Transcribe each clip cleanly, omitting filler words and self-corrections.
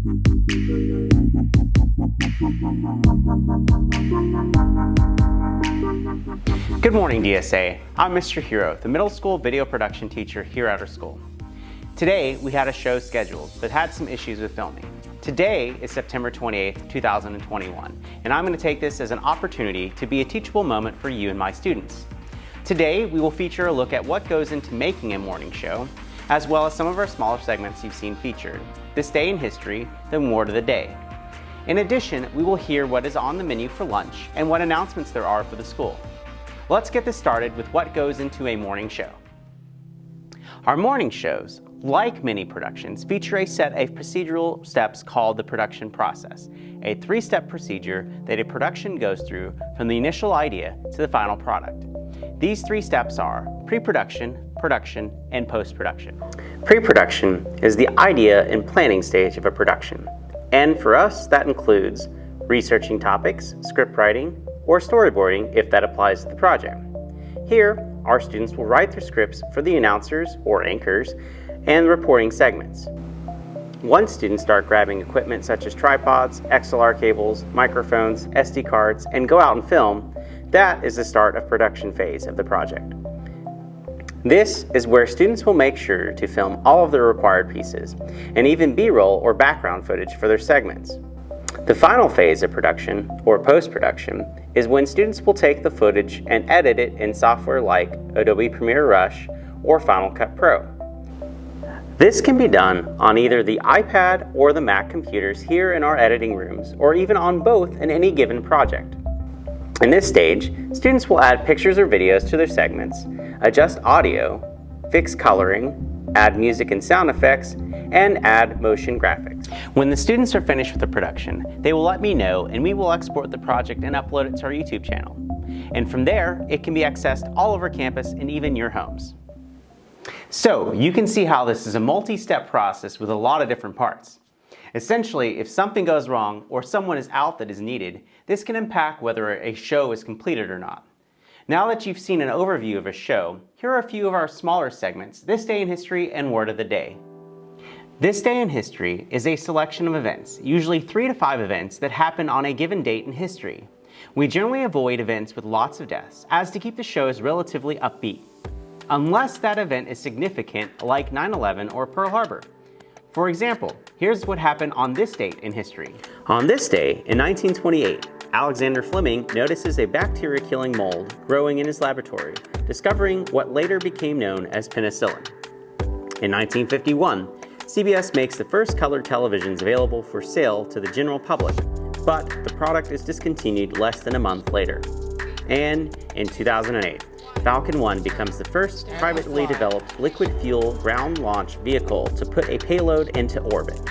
Good morning, DSA. I'm Mr. Hero, the middle school video production teacher here at our school. Today, we had a show scheduled, but had some issues with filming. Today is September 28th, 2021, and I'm going to take this as an opportunity to be a teachable moment for you and my students. Today, we will feature a look at what goes into making a morning show, as well as some of our smaller segments you've seen featured, This Day in History, then Word of the Day. In addition, we will hear what is on the menu for lunch and what announcements there are for the school. Let's get this started with what goes into a morning show. Our morning shows, like many productions, feature a set of procedural steps called the production process, a three-step procedure that a production goes through from the initial idea to the final product. These three steps are pre-production, production, and post-production. Pre-production is the idea and planning stage of a production, and for us that includes researching topics, script writing, or storyboarding if that applies to the project. Here, our students will write their scripts for the announcers or anchors and the reporting segments. Once students start grabbing equipment such as tripods, XLR cables, microphones, SD cards, and go out and film, that is the start of production phase of the project. This is where students will make sure to film all of the required pieces, and even B-roll or background footage for their segments. The final phase of production, or post-production, is when students will take the footage and edit it in software like Adobe Premiere Rush or Final Cut Pro. This can be done on either the iPad or the Mac computers here in our editing rooms, or even on both in any given project. In this stage, students will add pictures or videos to their segments, adjust audio, fix coloring, add music and sound effects, and add motion graphics. When the students are finished with the production, they will let me know and we will export the project and upload it to our YouTube channel. And from there, it can be accessed all over campus and even your homes. So you can see how this is a multi-step process with a lot of different parts. Essentially, if something goes wrong or someone is out that is needed, this can impact whether a show is completed or not. Now that you've seen an overview of a show, here are a few of our smaller segments, This Day in History and Word of the Day. This Day in History is a selection of events, usually 3 to 5 events that happen on a given date in history. We generally avoid events with lots of deaths, as to keep the shows relatively upbeat, unless that event is significant like 9/11 or Pearl Harbor. For example, here's what happened on this date in history. On this day, in 1928, Alexander Fleming notices a bacteria-killing mold growing in his laboratory, discovering what later became known as penicillin. In 1951, CBS makes the first colored televisions available for sale to the general public, but the product is discontinued less than a month later. And in 2008, Falcon 1 becomes the first privately developed liquid fuel ground launch vehicle to put a payload into orbit.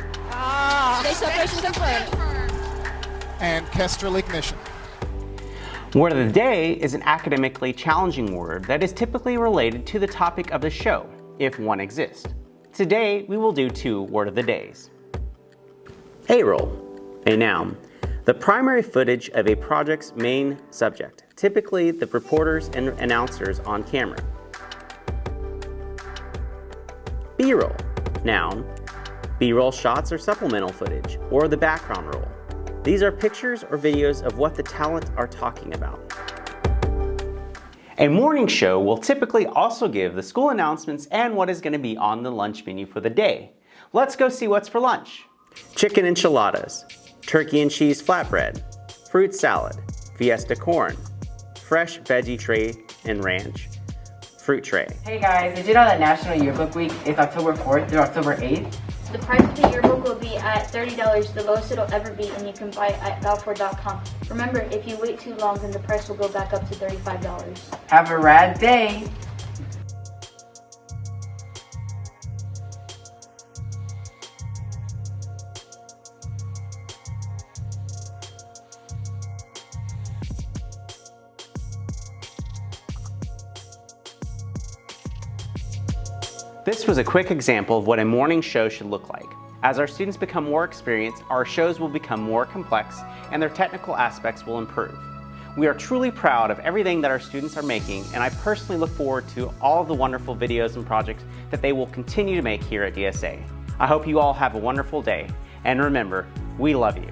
Separation confirmed. And Kestrel ignition. Word of the Day is an academically challenging word that is typically related to the topic of the show, if one exists. Today, we will do 2 Word of the Days. A-roll, a noun. The primary footage of a project's main subject, typically the reporters and announcers on camera. B-roll, noun. B-roll shots are supplemental footage, or the background roll. These are pictures or videos of what the talent are talking about. A morning show will typically also give the school announcements and what is going to be on the lunch menu for the day. Let's go see what's for lunch. Chicken enchiladas, turkey and cheese flatbread, fruit salad, fiesta corn, fresh veggie tray and ranch, fruit tray. Hey guys, did you know that National Yearbook Week is October 4th through October 8th? The price of the yearbook will be at $30, the lowest it'll ever be, and you can buy it at Balfour.com. Remember, if you wait too long, then the price will go back up to $35. Have a rad day! This was a quick example of what a morning show should look like. As our students become more experienced, our shows will become more complex and their technical aspects will improve. We are truly proud of everything that our students are making, and I personally look forward to all of the wonderful videos and projects that they will continue to make here at DSA. I hope you all have a wonderful day, And remember, we love you.